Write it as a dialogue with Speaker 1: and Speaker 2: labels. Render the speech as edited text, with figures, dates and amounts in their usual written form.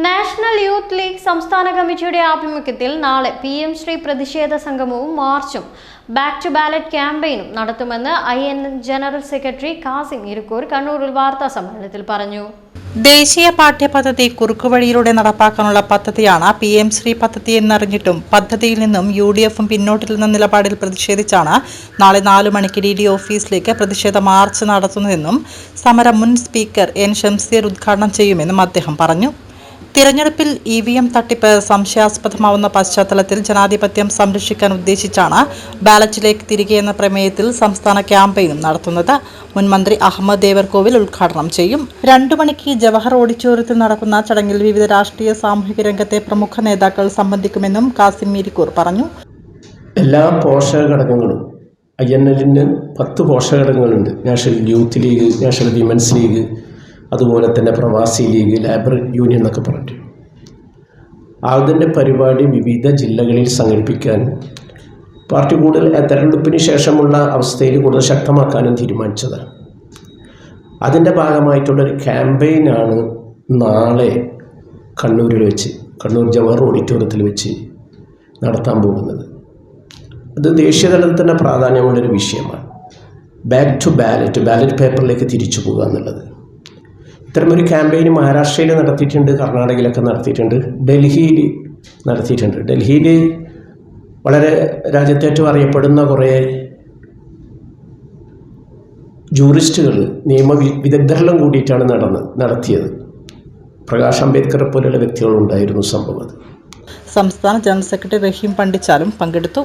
Speaker 1: National youth league സംസ്ഥാന കമ്മിറ്റിയുടെ ആഭിമുഖ്യത്തിൽ നാളെ PM ശ്രീ പ്രതിഷേധ സംഗമവും മാർച്ചും ബാക്ക് ടു ബാലറ്റ് ക്യാമ്പയിനും നടത്തുമെന്ന് IN general secretary Kasim Irikkur കണ്ണൂരിൽ വാർത്താ സമ്മേളനത്തിൽ പറഞ്ഞു.
Speaker 2: ദേശീയ പാഠ്യപദ്ധതി കുറുക്കുവഴിയിലൂടെ നടപ്പാക്കാനുള്ള പദ്ധതിയാണ് PM ശ്രീ പദ്ധതി എന്നറിഞ്ഞിട്ടും പദ്ധതിയിൽ നിന്നും UDFും പിന്നോട്ടിരുന്ന നിലപാടിൽ പ്രതിഷേധിച്ചാണ് നാളെ 4 മണിക്ക് DD ഓഫീസിലേക്ക് പ്രതിഷേധ മാർച്ച് നടത്തുന്നതെന്നും സമരം മുൻ സ്പീക്കർ N ഷംസീർ ഉദ്ഘാടനം ചെയ്യുമെന്നും അദ്ദേഹം പറഞ്ഞു. തിരഞ്ഞെടുപ്പിൽ EVM തട്ടിപ്പ് സംശയാസ്പദമാവുന്ന പശ്ചാത്തലത്തിൽ ജനാധിപത്യം സംരക്ഷിക്കാൻ ഉദ്ദേശിച്ചാണ് ബാലറ്റിലേക്ക് തിരികെ എന്ന പ്രമേയത്തിൽ സംസ്ഥാന ക്യാമ്പയിനും നടത്തുന്നത്. മുൻ മന്ത്രി അഹമ്മദ് ദേവർകോവിൽ ഉദ്ഘാടനം ചെയ്യും. 2 മണിക്ക് ജവഹർ ഓഡിറ്റോറിയത്തിൽ നടക്കുന്ന ചടങ്ങിൽ വിവിധ രാഷ്ട്രീയ സാമൂഹിക രംഗത്തെ പ്രമുഖ നേതാക്കൾ സംബന്ധിക്കുമെന്നും കാസിം ഇരിക്കൂർ പറഞ്ഞു.
Speaker 3: എല്ലാ പോഷക ഘടകങ്ങളും INL 10 പോഷക ഘടകങ്ങളുണ്ട്. National youth league, national women's league, അതുപോലെ തന്നെ പ്രവാസി ലീഗ്, ലേബർ യൂണിയൻ എന്നൊക്കെ പറഞ്ഞു. അതിൻ്റെ പരിപാടി വിവിധ ജില്ലകളിൽ സംഘടിപ്പിക്കാൻ പാർട്ടി കൂടുതൽ തെരഞ്ഞെടുപ്പിന് ശേഷമുള്ള അവസ്ഥയിൽ കൂടുതൽ ശക്തമാക്കാനും തീരുമാനിച്ചതാണ്. അതിൻ്റെ ഭാഗമായിട്ടുള്ളൊരു ക്യാമ്പയിനാണ് നാളെ കണ്ണൂരിൽ വെച്ച്, കണ്ണൂർ ജവഹർ ഓഡിറ്റോറിയത്തിൽ വെച്ച് നടത്താൻ പോകുന്നത്. അത് ദേശീയതലത്തിൽ തന്നെ പ്രാധാന്യമുള്ളൊരു വിഷയമാണ്. ബാക്ക് ടു ബാലറ്റ്, ബാലറ്റ് പേപ്പറിലേക്ക് തിരിച്ചു പോകുക എന്നുള്ളത്. ഇത്തരമൊരു ക്യാമ്പയിൻ മഹാരാഷ്ട്രയിൽ നടത്തിയിട്ടുണ്ട്, കർണാടകയിലൊക്കെ നടത്തിയിട്ടുണ്ട്, ഡൽഹിയിൽ നടത്തിയിട്ടുണ്ട്. ഡൽഹിയിൽ വളരെ രാജ്യത്തേറ്റവും അറിയപ്പെടുന്ന കുറേ ജൂറിസ്റ്റുകൾ, നിയമ വിദഗ്ധരെല്ലാം കൂടിയിട്ടാണ് നടത്തിയത്. പ്രകാശ് അംബേദ്കറെ പോലെയുള്ള വ്യക്തികളുണ്ടായിരുന്നു സംഭവം.
Speaker 2: സംസ്ഥാന ജനറൽ സെക്രട്ടറി റഹീം പണ്ടിച്ചാലും പങ്കെടുത്തു.